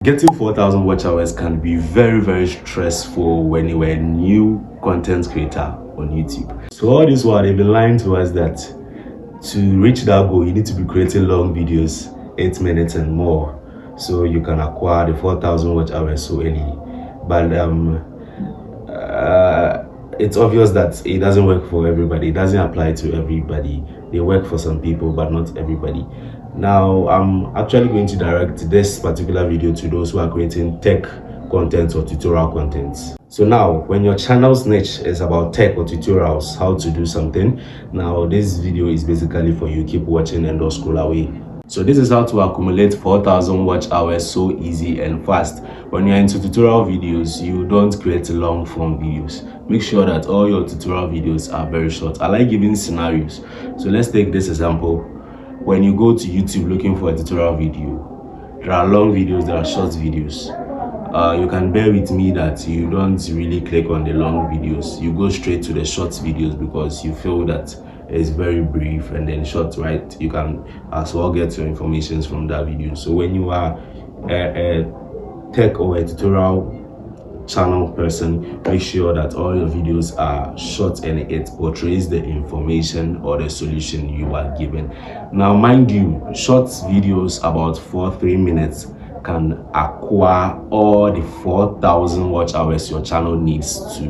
Getting 4,000 watch hours can be very stressful when you are a new content creator on YouTube. So all this while they've been lying to us that to reach that goal you need to be creating long videos, 8 minutes and more, so you can acquire the 4,000 watch hours so early. But it's obvious that it doesn't work for everybody. It doesn't apply to everybody. They work for some people but not everybody. Now I'm actually going to direct this particular video to those who are creating tech content or tutorial content. So now when your channel's niche is about tech or tutorials, how to do something, now this video is basically for you. Keep watching and don't scroll away. So this is how to accumulate 4,000 watch hours so easy and fast. When you're into tutorial videos, you don't create long form videos. Make sure that all your tutorial videos are very short. I like giving scenarios. So let's take this example. When you go to YouTube looking for a tutorial video, there are long videos, there are short videos. You can bear with me that you don't really click on the long videos. You go straight to the short videos because you feel that it's very brief and then short, right? You can as well get your information from that video. So when you are a tech or a tutorial channel person, make sure that all your videos are short and it portrays the information or the solution you are given. Now mind you, short videos about 3 minutes can acquire all the 4,000 watch hours your channel needs to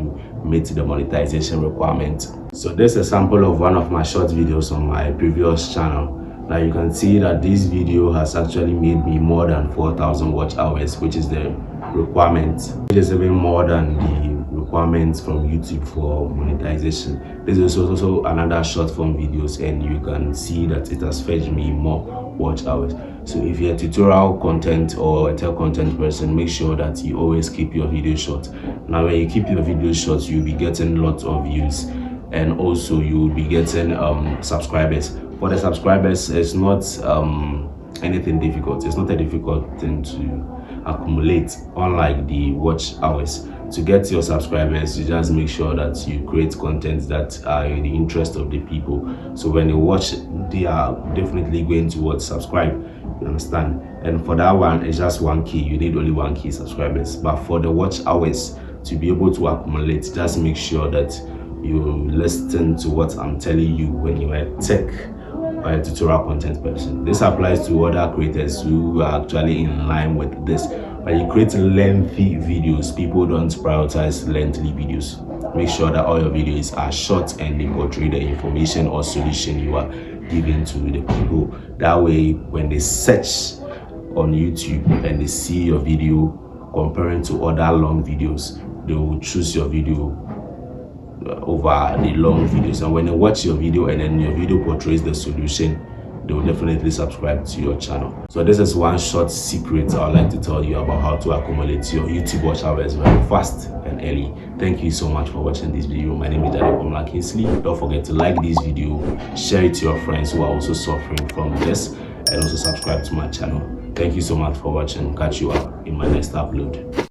meet the monetization requirement. So this is a sample of one of my short videos on my previous channel. Now you can see that this video has actually made me more than 4,000 watch hours, which is the requirement. It is even more than the requirements from YouTube for monetization. This is also another short form videos, and you can see that it has fetched me more watch hours. So if you're a tutorial content or a tech content person, make sure that you always keep your video short. Now when you keep your video short, you'll be getting lots of views, and also you'll be getting subscribers. For the subscribers, it's not anything difficult. It's not a difficult thing to accumulate, unlike the watch hours. To get your subscribers, you just make sure that you create content that are in the interest of the people. So when they watch, they are definitely going to subscribe. You understand? And for that one, it's just 1K. You need only 1K subscribers. But for the watch hours to be able to accumulate, just make sure that you listen to what I'm telling you when you are a tech or a tutorial content person. This applies to other creators who are actually in line with this. When you create lengthy videos, people don't prioritize lengthy videos. Make sure that all your videos are short and they portray the information or solution you are giving to the people. That way, when they search on YouTube and they see your video comparing to other long videos, they will choose your video over the long videos. And when they watch your video and then your video portrays the solution, they will definitely subscribe to your channel. So this is one short secret I would like to tell you about how to accumulate your YouTube watch hours very fast and early. Thank you so much for watching this video. My name is Daddy Kingsley. Don't forget to like this video, share it to your friends who are also suffering from this, and also subscribe to my channel. Thank you so much for watching. Catch you up in my next upload.